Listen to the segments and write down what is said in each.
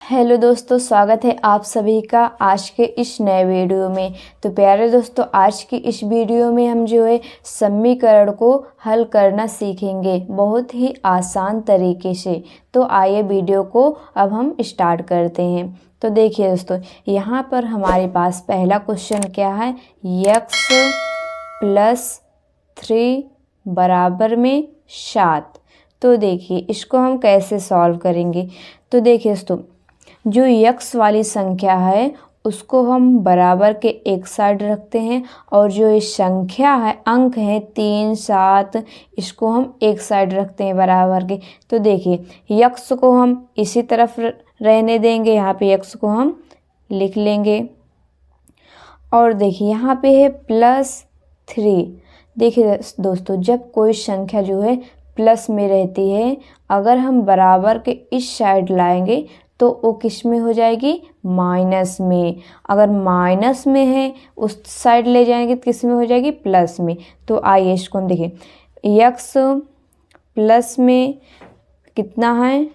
Hello दोस्तों, स्वागत है आप सभी का आज के इस नए वीडियो में। तो प्यारे दोस्तों, आज की इस वीडियो में हम जो है समीकरण को हल करना सीखेंगे बहुत ही आसान तरीके से। तो आइए वीडियो को अब हम स्टार्ट करते हैं। तो देखिए दोस्तों, यहाँ पर हमारे पास पहला क्वेश्चन क्या है, x + 3 बराबर में 7। तो देखिए इसको हम कैसे सॉल्व करेंगे। तो देखिए दोस्तों, जो x वाली संख्या है उसको हम बराबर के एक साइड रखते हैं, और जो ये संख्या है, अंक है 3, 7, इसको हम एक साइड रखते हैं बराबर के। तो देखिए x को हम इसी तरफ रहने देंगे, यहाँ पे x को हम लिख लेंगे। और देखिए यहाँ पे है +3। देखिए दोस्तों, जब कोई संख्या जो है प्लस में रहती है, अगर हम बराबर के इस साइड लाएंगे तो वो किस में हो जाएगी, माइनस में। अगर माइनस में है उस साइड ले जाएंगे तो किस में हो जाएगी, प्लस में। तो आइए इसको हम देखें, x प्लस में कितना है,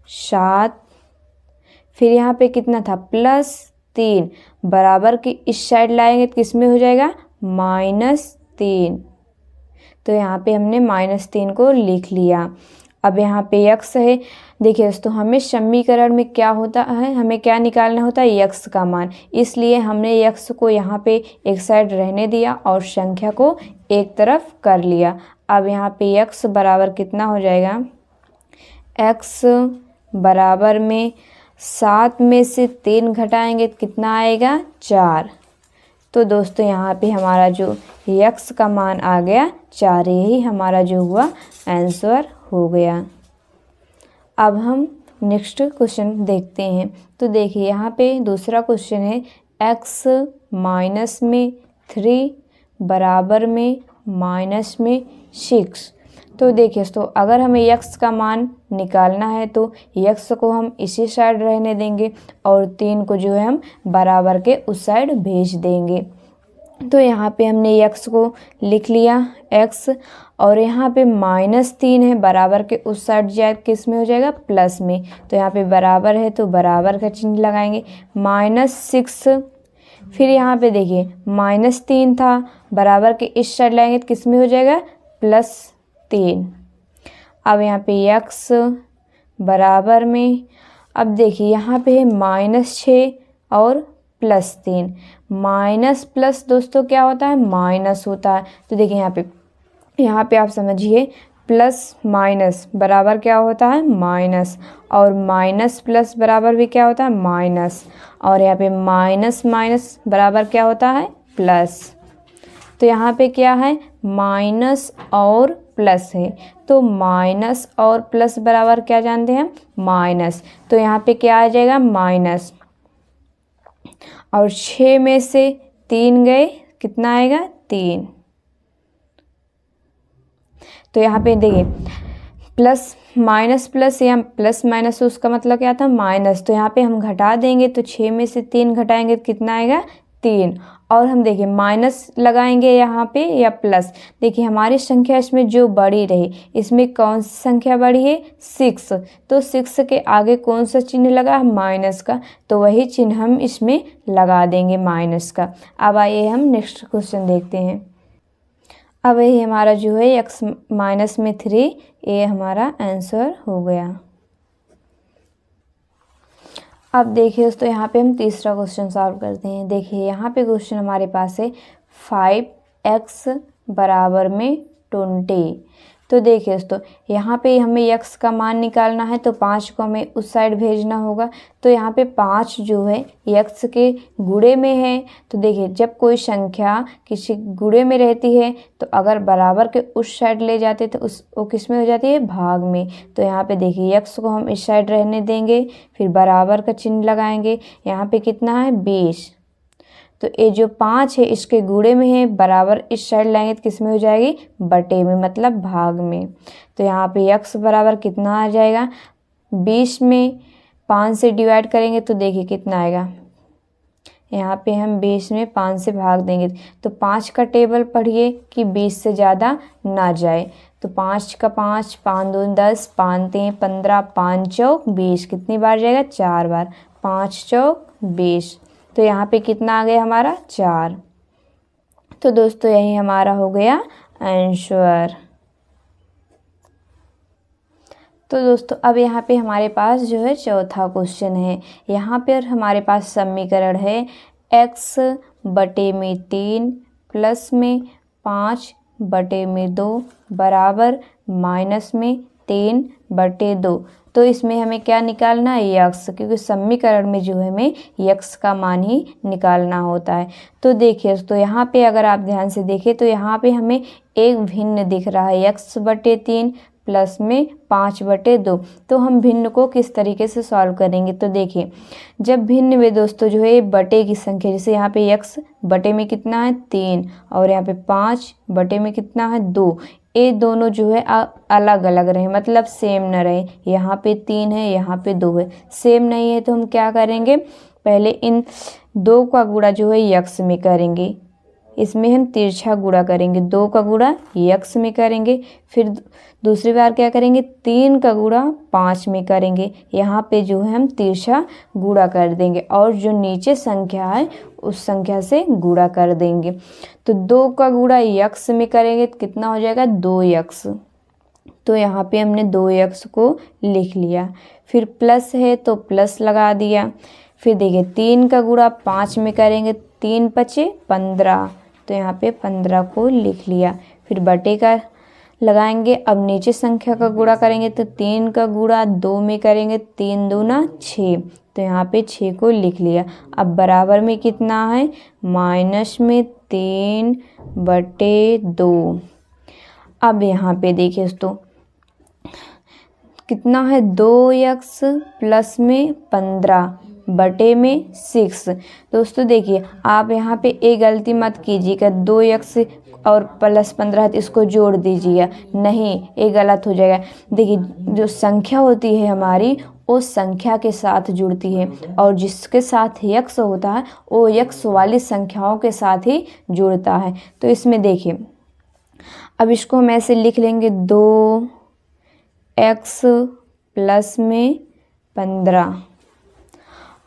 7। फिर यहाँ पे कितना था, +3, बराबर की इस साइड लाएंगे तो किस में हो जाएगा, -3। तो यहाँ पे हमने -3 को लिख लिया। अब यहाँ पे x है। देखिए दोस्तों, हमें समीकरण में क्या होता है, हमें क्या निकालना होता है, x का मान। इसलिए हमने x को यहाँ पे एक साइड रहने दिया और संख्या को एक तरफ कर लिया। अब यहाँ पे x बराबर कितना हो जाएगा, x बराबर में 7 में से 3 घटाएंगे तो कितना आएगा, 4। तो दोस्तों यहाँ पे हमारा जो x का मान आ गया 4, यही हमारा जो हुआ आंसर हो गया। अब हम नेक्स्ट क्वेश्चन देखते हैं। तो देखिए यहाँ पे दूसरा क्वेश्चन है, x -3 बराबर में -6। तो देखिए दोस्तों, अगर हमें x का मान निकालना है तो x को हम इसी साइड रहने देंगे और 3 को जो है हम बराबर के उस साइड भेज देंगे। तो यहाँ पे हमने x को लिख लिया x, और यहाँ पे -3 है, बराबर के उस साइड जाए किस में हो जाएगा, प्लस में। तो यहाँ पे बराबर है तो बराबर का चिन्ह लगाएंगे, -6। फिर यहाँ पे देखिए -3 था, बराबर के इस साइड लाएंगे तो किस में हो जाएगा, +3। अब यहाँ पे x बराबर में, अब देखिए यहाँ पे है -6 और +3। माइनस प्लस दोस्तों क्या होता है, माइनस होता है। तो देखिए यहाँ पे आप समझिए, प्लस माइनस बराबर क्या होता है, माइनस, और माइनस प्लस बराबर भी क्या होता है, माइनस, और यहाँ पे माइनस माइनस बराबर क्या होता है, प्लस। तो यहाँ पे क्या है, माइनस और प्लस है। तो माइनस और प्लस बराबर क्या जानते हैं, माइनस। तो यहाँ पे क्या आ जाएगा, माइनस, और 6 में से 3 गए, कितना आएगा, 3। तो यहाँ पे देखिए प्लस माइनस प्लस या प्लस माइनस, उसका मतलब क्या था, माइनस। तो यहाँ पे हम घटा देंगे तो 6 में से 3 घटाएंगे तो कितना आएगा, 3। और हम देखिए माइनस लगाएंगे यहाँ पे या प्लस। देखिए हमारी संख्या इसमें जो बड़ी रही, इसमें कौन सी संख्या बड़ी है, 6। तो 6 के आगे कौन सा चिन्ह लगा, माइनस का। तो वही चिन्ह हम इसमें लगा देंगे, माइनस का। अब आइए हम नेक्स्ट क्वेश्चन देखते हैं। अब यही हमारा जो है x -3, ये हमारा आंसर हो गया। अब देखिए दोस्तों, यहाँ पे हम तीसरा क्वेश्चन सॉल्व करते हैं। देखिए यहाँ पे क्वेश्चन हमारे पास है 5x बराबर में 20। तो देखिए दोस्तों, यहाँ पे हमें x का मान निकालना है तो 5 को हमें उस साइड भेजना होगा। तो यहाँ पे 5 जो है x के गुणे में है। तो देखिए जब कोई संख्या किसी गुणे में रहती है तो अगर बराबर के उस साइड ले जाते तो वो किस में हो जाती है, भाग में। तो यहाँ पे देखिए x को हम इस साइड रहने देंगे, फिर बराबर का चिन्ह लगाएंगे। यहाँ पे कितना है, 20। तो ये जो 5 है इसके गुणे में है, बराबर इस साइड लाएंगे तो किस में हो जाएगी, बटे में, मतलब भाग में। तो यहाँ पे x बराबर कितना आ जाएगा, 20 में 5 से डिवाइड करेंगे तो देखिए कितना आएगा। यहाँ पे हम 20 में 5 से भाग देंगे तो 5 का टेबल पढ़िए कि 20 से ज़्यादा ना जाए। तो 5 का 5, 5 दूनी 10, 5 तीन 15, 5 चौक 20, कितनी बार जाएगा 4 बार, 5 चौक 20। तो यहाँ पे कितना आ गया हमारा 4। तो दोस्तों यही हमारा हो गया आंसर। तो दोस्तों अब यहाँ पे हमारे पास जो है चौथा क्वेश्चन है। यहाँ पर हमारे पास समीकरण है x बटे में 3 प्लस में 5 बटे में 2 बराबर माइनस में 3 बटे 2। तो इसमें हमें क्या निकालना है यक्स, क्योंकि समीकरण में जो है हमें यक्स का मान ही निकालना होता है। तो देखिए तो यहाँ पे अगर आप ध्यान से देखें तो यहाँ पे हमें एक भिन्न दिख रहा है x बटे 3 प्लस में 5 बटे 2। तो हम भिन्न को किस तरीके से सॉल्व करेंगे, तो देखिए जब भिन्न में दोस्तों जो है बटे की संख्या, जैसे यहाँ पे x बटे में कितना है 3 और यहाँ पे 5 बटे में कितना है 2, ये दोनों जो है अलग अलग रहे, मतलब सेम न रहे। यहाँ पे 3 है, यहाँ पे 2 है, सेम नहीं है। तो हम क्या करेंगे, पहले इन 2 का गुणा जो है यक्स में करेंगे, इसमें हम तिरछा गुणा करेंगे, 2 का गुणा यक्स में करेंगे। फिर दूसरी बार क्या करेंगे, 3 का गुणा 5 में करेंगे, यहाँ पे जो है हम तिरछा गुणा कर देंगे और जो नीचे संख्या है उस संख्या से गुणा कर देंगे। तो 2 का गुणा यक्स में करेंगे तो कितना हो जाएगा 2x। तो यहाँ पे हमने 2x को लिख लिया। फिर प्लस है तो प्लस लगा दिया। फिर देखिए 3 का गुणा 5 में करेंगे, 3 पचे 15, तो यहाँ पे 15 को लिख लिया। फिर बटे का लगाएंगे, अब नीचे संख्या का गुणा करेंगे तो 3 का गुणा 2 में करेंगे, 3 दूना 6, तो यहाँ पे 6 को लिख लिया। अब बराबर में कितना है माइनस में 3 बटे 2। अब यहाँ पे देखिए दोस्तों कितना है 2x प्लस में 15 बटे में 6। दोस्तों देखिए आप यहाँ पे एक गलती मत कीजिएगा, 2x और प्लस 15 इसको जोड़ दीजिएगा, नहीं ये गलत हो जाएगा। देखिए जो संख्या होती है हमारी उस संख्या के साथ जुड़ती है और जिसके साथ यक्स होता है वो यक्स वाली संख्याओं के साथ ही जुड़ता है। तो इसमें देखिए अब इसको हम ऐसे लिख लेंगे 2x प्लस में 15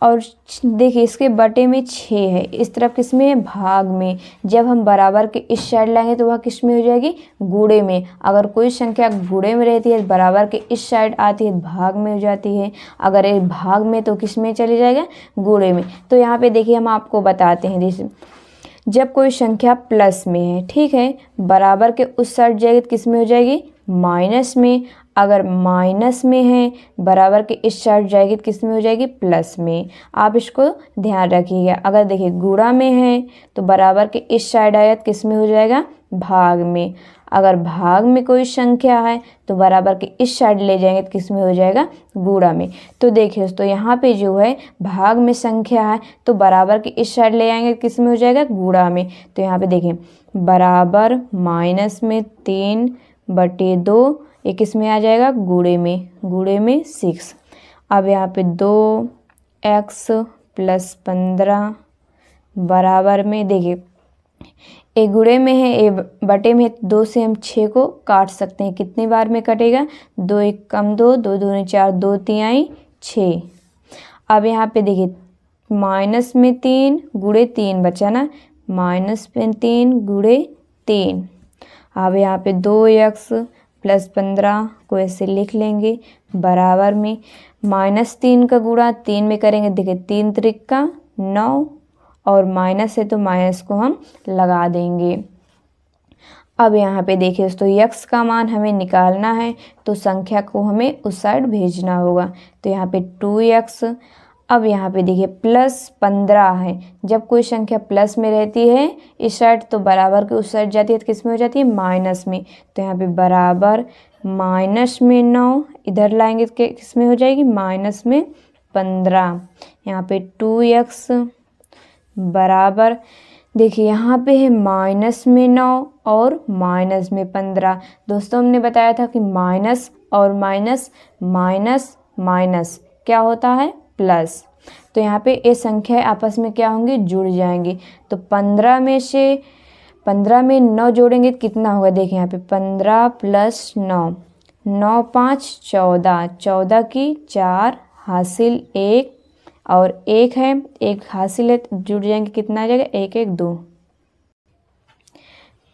और देखिए इसके बटे में 6 है, इस तरफ किस में है भाग में। जब हम बराबर के इस साइड लाएंगे तो वह किस में हो जाएगी गुणे में। अगर कोई संख्या गुणे में रहती है बराबर के इस साइड आती है भाग में हो जाती है, अगर ये भाग में तो किस में चले जाएगा गुणे में। तो यहाँ पे देखिए हम आपको बताते हैं, जैसे जब कोई संख्या प्लस में है, ठीक है, बराबर के उस साइड जाएगी तो किस में हो जाएगी माइनस में। अगर माइनस में है बराबर के इस साइड जाएगी तो किस में हो जाएगी प्लस में। आप इसको ध्यान रखिएगा। अगर देखिए गुणा में है तो बराबर के इस साइड आएगा तो किस में हो जाएगा भाग में। अगर भाग में कोई संख्या है तो बराबर के इस साइड ले जाएंगे तो किस में हो जाएगा गुणा में। तो देखिए दोस्तों यहाँ पे जो है भाग में संख्या है तो बराबर के इस साइड ले आएंगे तो किस में हो जाएगा गुणा में। तो यहाँ पे देखिए बराबर माइनस में 3 बटे 2, ये किस में आ जाएगा गुणे में 6। अब यहाँ पे 2x प्लस 15 बराबर में देखिए एक गुणे में है ए बटे में 2 से हम 6 को काट सकते हैं। कितनी बार में कटेगा 2 1 कम 2, 2 दूनी 4, 2 3 6। अब यहाँ पे देखिए माइनस में 3 गुणे 3 बचा ना, माइनस में 3 गुणे 3। अब यहाँ पे 2x प्लस 15 को ऐसे लिख लेंगे बराबर में -3 का गुणा 3 में करेंगे, देखिए 3 त्रिका 9 और माइनस है तो माइनस को हम लगा देंगे। अब यहाँ पे देखिए दोस्तों यक्स का मान हमें निकालना है तो संख्या को हमें उस साइड भेजना होगा। तो यहाँ पे 2x। अब यहाँ पे देखिए प्लस 15 है, जब कोई संख्या प्लस में रहती है इस साइड तो बराबर के उस साइड जाती है तो किस में हो जाती है माइनस में। तो यहाँ पे बराबर माइनस में 9 इधर लाएंगे तो किस में हो जाएगी माइनस में 15। यहाँ पे 2x बराबर देखिए यहाँ पे है माइनस में 9 और माइनस में 15। दोस्तों हमने बताया था कि माइनस और माइनस माइनस माइनस क्या होता है प्लस। तो यहाँ पे ये संख्या आपस में क्या होंगी जुड़ जाएंगी। तो 15 में से 15 में 9 जोड़ेंगे तो कितना होगा, देखिए यहाँ पे 15 + 9, 9 5 14, 14 की 4 हासिल 1 और 1 है, 1 हासिल है तो जुड़ जाएंगे, कितना आ जाएगा 1 1 2।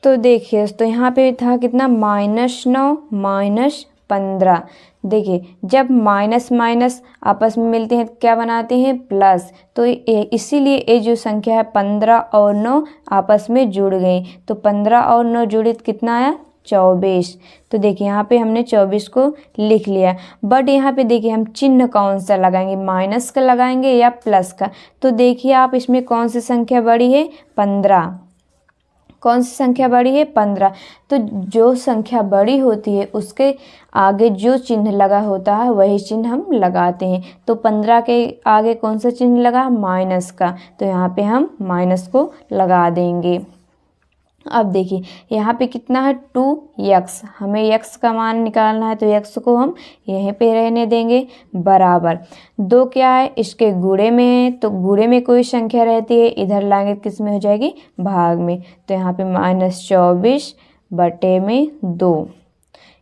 तो देखिए तो यहाँ पे था कितना -9 - 15। देखिए जब माइनस माइनस आपस में मिलते हैं तो क्या बनाते हैं, प्लस। तो इसीलिए ये जो संख्या है 15 और 9 आपस में जुड़ गई, तो 15 और 9 जुड़े तो कितना आया 24। तो देखिए यहाँ पे हमने 24 को लिख लिया। बट यहाँ पे देखिए हम चिन्ह कौन सा लगाएंगे, माइनस का लगाएंगे या प्लस का। तो देखिए आप इसमें कौन सी संख्या बड़ी है, 15। कौन सी संख्या बड़ी है, 15। तो जो संख्या बड़ी होती है उसके आगे जो चिन्ह लगा होता है वही चिन्ह हम लगाते हैं। तो 15 के आगे कौन सा चिन्ह लगा, माइनस का, तो यहाँ पे हम माइनस को लगा देंगे। अब देखिए यहाँ पे कितना है 2x, हमें x का मान निकालना है तो x को हम यहीं पे रहने देंगे, बराबर 2 क्या है, इसके गुणे में है, तो गुणे में कोई संख्या रहती है इधर लाएंगे तो किस में हो जाएगी, भाग में। तो यहाँ पे -24/2,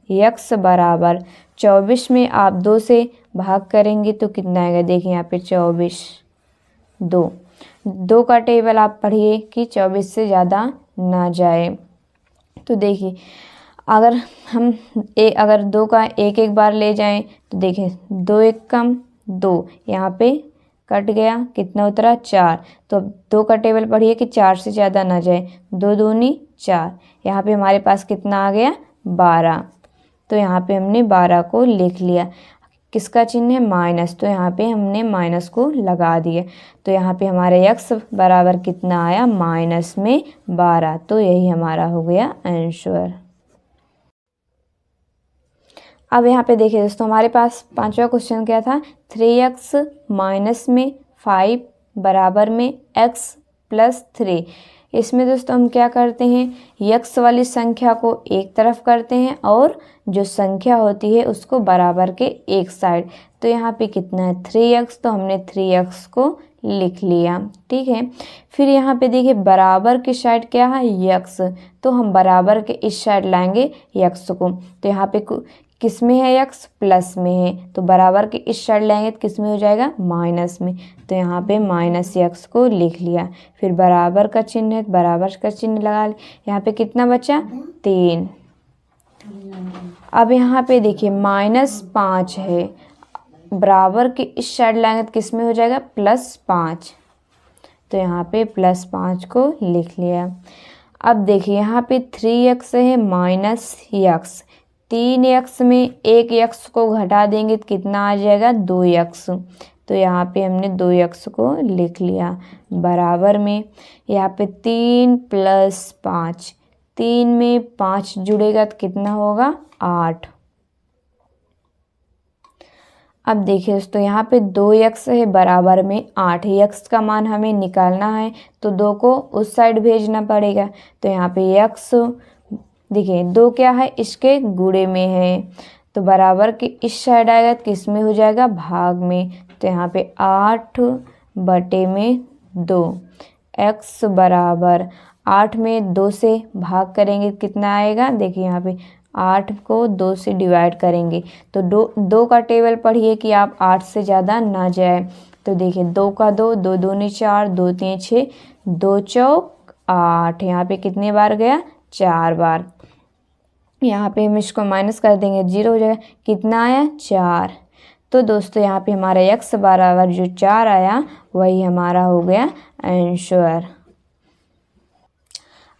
x बराबर 24 में आप 2 से भाग करेंगे तो कितना आएगा, देखिए यहाँ पे 24 2 का टेबल आप पढ़िए कि 24 से ज़्यादा ना जाए। तो देखिए अगर हम अगर 2 का एक एक बार ले जाएं तो देखिए 2 1 कम 2, यहाँ पे कट गया, कितना उतरा 4। तो 2 का टेबल पढ़िए कि 4 से ज़्यादा ना जाए, 2 दूनी 4, यहाँ पे हमारे पास कितना आ गया 12। तो यहाँ पे हमने 12 को लिख लिया। किसका चिन्ह है, माइनस, तो यहाँ पे हमने माइनस को लगा दिया। तो यहाँ पे हमारे x बराबर कितना आया, -12। तो यही हमारा हो गया आंसर। अब यहाँ पे देखिए दोस्तों हमारे पास 5वां क्वेश्चन क्या था, 3x - 5 बराबर में x + 3। इसमें दोस्तों हम क्या करते हैं, x वाली संख्या को एक तरफ करते हैं और जो संख्या होती है उसको बराबर के एक साइड। तो यहाँ पे कितना है 3x, तो हमने 3x को लिख लिया, ठीक है। फिर यहाँ पे देखिए बराबर की साइड क्या है, x, तो हम बराबर के इस साइड लाएंगे x को। तो यहाँ पे किस में है, x प्लस में है, तो बराबर के इस साइड लाएंगे तो किस में हो जाएगा, माइनस में। तो यहाँ पे -x को लिख लिया। फिर बराबर का चिन्ह है, बराबर का चिन्ह लगा लिया। यहाँ पे कितना बचा, 3। अब यहाँ पे देखिए -5 है, बराबर के इस साइड लाएंगे तो किस में हो जाएगा, +5। तो यहाँ पे +5 को लिख लिया। अब देखिए यहाँ पे 3x है -x, 3x में एक x को घटा देंगे तो कितना आ जाएगा, 2x। तो यहाँ पे हमने 2x को लिख लिया, बराबर में यहाँ पे 3 + 5, 3 में 5 जुड़ेगा तो कितना होगा, 8। अब देखिए दोस्तों यहाँ पे 2x है बराबर में 8, x का मान हमें निकालना है तो 2 को उस साइड भेजना पड़ेगा। तो यहाँ पे x देखिए 2 क्या है, इसके गुणे में है, तो बराबर के इस साइड आएगा तो किस में हो जाएगा, भाग में। तो यहाँ पे 8/2, x बराबर 8 में 2 से भाग करेंगे कितना आएगा, देखिए यहाँ पे 8 को 2 से डिवाइड करेंगे तो 2 का टेबल पढ़िए कि आप 8 से ज़्यादा ना जाए। तो देखिए 2 का 2, 2 दूनी 4, 2 3 6, 2 चौक 8, यहाँ पे कितने बार गया, 4 बार। यहाँ पे हम इसको माइनस कर देंगे, 0 हो जाएगा, कितना आया, 4। तो दोस्तों यहाँ पे हमारा x बराबर जो 4 आया वही हमारा हो गया आंसर।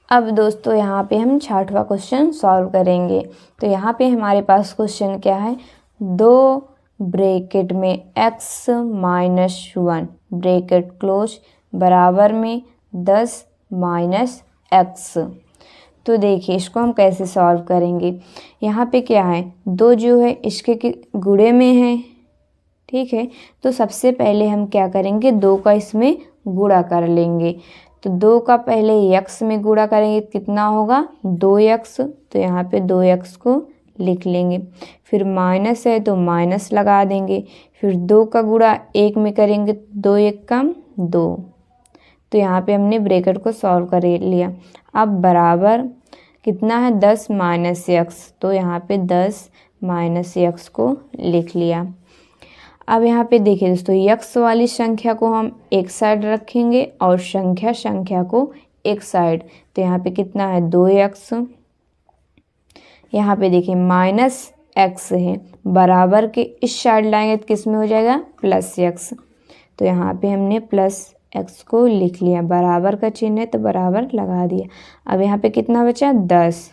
अब दोस्तों यहाँ पे हम 6वां क्वेश्चन सॉल्व करेंगे। तो यहाँ पे हमारे पास क्वेश्चन क्या है, 2 ब्रैकेट में x - 1 ब्रैकेट क्लोज बराबर में 10 - x। तो देखिए इसको हम कैसे सॉल्व करेंगे। यहाँ पे क्या है, 2 जो है इसके गुणे में है, ठीक है। तो सबसे पहले हम क्या करेंगे, 2 का इसमें गुणा कर लेंगे। तो 2 का पहले x में गुणा करेंगे कितना होगा, 2x। तो यहाँ पे 2x को लिख लेंगे। फिर माइनस है तो माइनस लगा देंगे। फिर 2 का गुणा 1 में करेंगे, 2 1 कम 2। तो यहाँ पे हमने ब्रैकेट को सॉल्व कर लिया। अब बराबर कितना है 10 माइनस एक्स, तो यहाँ पे 10 माइनस एक्स को लिख लिया। अब यहाँ पे देखिए दोस्तों यक्स वाली संख्या को हम एक साइड रखेंगे और संख्या को एक साइड, तो यहाँ पे कितना है 2x। यहाँ पे देखिए माइनस एक्स है, बराबर के इस साइड लाएंगे तो किस में हो जाएगा प्लस एक्स, तो यहाँ पे हमने प्लस एक्स को लिख लिया। बराबर का चिन्ह है तो बराबर लगा दिया। अब यहाँ पे कितना बचा 10।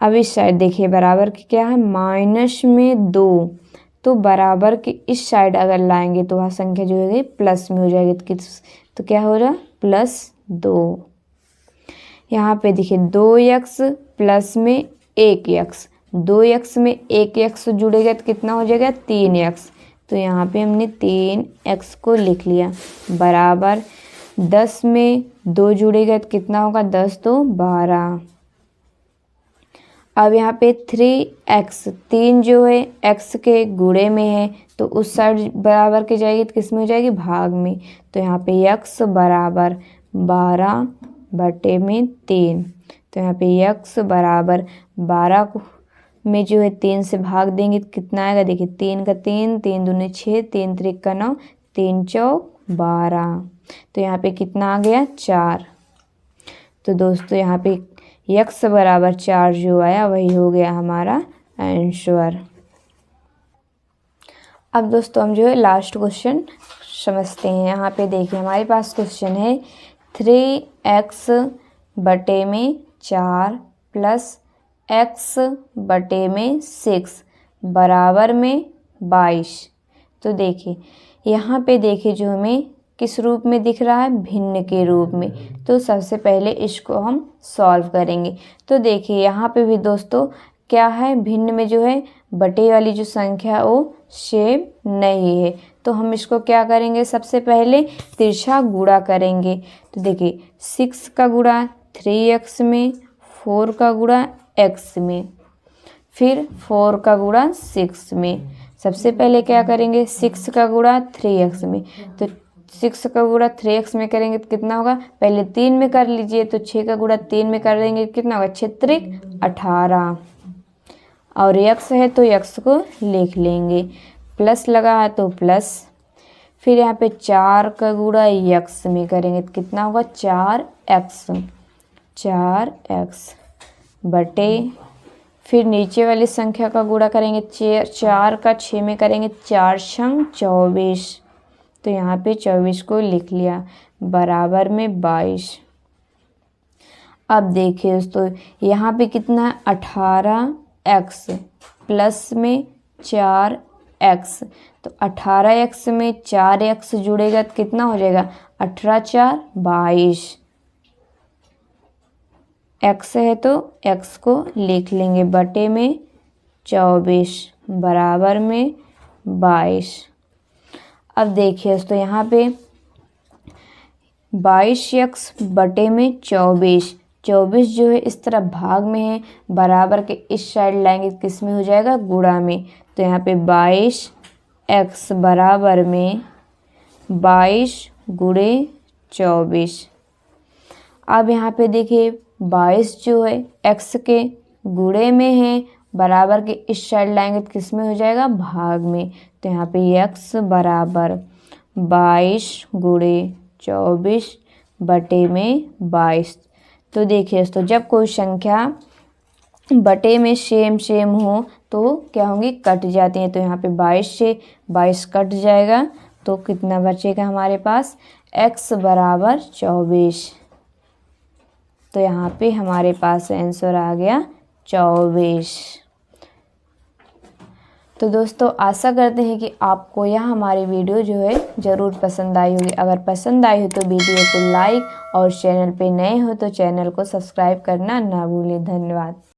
अब इस साइड देखिए बराबर की क्या है माइनस में 2, तो बराबर के इस साइड अगर लाएंगे तो वह संख्या जो है प्लस में हो जाएगी, तो क्या हो रहा +2। यहाँ पे देखिए 2x प्लस में 1x, 2x में 1x जुड़ेगा तो कितना हो जाएगा 3x, तो यहाँ पे हमने 3x को लिख लिया। बराबर 10 में 2 जुड़ेगा तो कितना होगा 10 2 12। अब यहाँ पे 3x, 3 जो है x के गुणे में है तो उस साइड बराबर के जाएगी तो किस में हो जाएगी भाग में, तो यहाँ पे x बराबर 12/3, तो यहाँ पे x बराबर 12 में जो है 3 से भाग देंगे तो कितना आएगा देखिए 3 का 3, 3 दूनी 6, 3 त्रिक का 9, 3 चौक 12, तो यहाँ पे कितना आ गया 4। तो दोस्तों यहाँ पे x बराबर 4 जो आया वही हो गया हमारा आंसर। अब दोस्तों हम जो है लास्ट क्वेश्चन समझते हैं। यहाँ पे देखिए हमारे पास क्वेश्चन है 3x बटे में 4 प्लस x बटे में 6 बराबर में 22। तो देखिए यहाँ पे देखिए जो हमें किस रूप में दिख रहा है भिन्न के रूप में, तो सबसे पहले इसको हम सॉल्व करेंगे। तो देखिए यहाँ पे भी दोस्तों क्या है भिन्न में जो है बटे वाली जो संख्या है वो सेम नहीं है, तो हम इसको क्या करेंगे सबसे पहले तिरछा गुणा करेंगे। तो देखिए 6 का गुणा 3x में, 4 का गुणा x में, फिर 4 का गुणा 6 में। सबसे पहले क्या करेंगे 6 का गुणा 3x में, तो 6 का गुणा 3x में करेंगे तो कितना होगा, पहले 3 में कर लीजिए, तो 6 का गुणा 3 में कर देंगे कितना होगा 6 त्रिक 18, और x है तो x को लिख लेंगे, प्लस लगा है तो प्लस, फिर यहाँ पे 4 का गुणा x में करेंगे तो कितना होगा 4x बटे, फिर नीचे वाली संख्या का गुणा करेंगे 4 का 6 में करेंगे 4 छंग 24, तो यहाँ पे 24 को लिख लिया बराबर में 22। अब देखिए दोस्तों यहाँ पे कितना है 18x प्लस में 4x, तो 18x में 4x जुड़ेगा तो कितना हो जाएगा 18 4 22, x है तो x को लिख लेंगे बटे में 24 बराबर में 22। अब देखिए दोस्तों यहाँ पे 22x बटे में 24 जो है इस तरफ भाग में है, बराबर के इस साइड लाएंगे किस में हो जाएगा गुणा में, तो यहाँ पे 22x बराबर में 22 गुणे 24। अब यहाँ पे देखिए 22 जो है x के गुणे में है, बराबर के इस साइड लाएंगे तो किस में हो जाएगा भाग में, तो यहाँ पे x बराबर 22 गुणे 24 बटे में 22। तो देखिए दोस्तों जब कोई संख्या बटे में सेम हो तो क्या होंगी कट जाती हैं, तो यहाँ पे 22 से 22 कट जाएगा तो कितना बचेगा हमारे पास x बराबर 24, तो यहाँ पे हमारे पास आंसर आ गया 24। तो दोस्तों आशा करते हैं कि आपको यह हमारी वीडियो जो है ज़रूर पसंद आई होगी। अगर पसंद आई हो तो वीडियो को लाइक और चैनल पे नए हो तो चैनल को सब्सक्राइब करना ना भूलें। धन्यवाद।